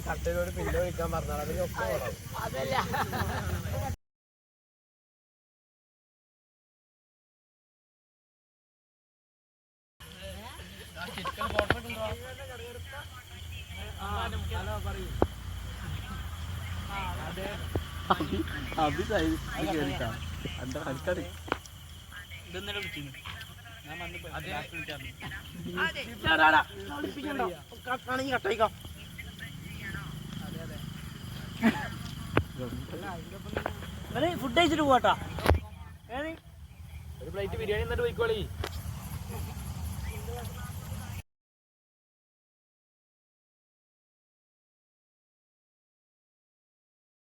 കട്ടയിലോട് പിന്നെ വിളിക്കാൻ പറഞ്ഞാൽ അതൊക്കെ അതല്ല ഫുഡ് കഴിച്ചിട്ട് പോട്ടാ ഒരു പ്ലേറ്റ് ബിരിയാണി എന്നിട്ട് പോയിക്കോളി.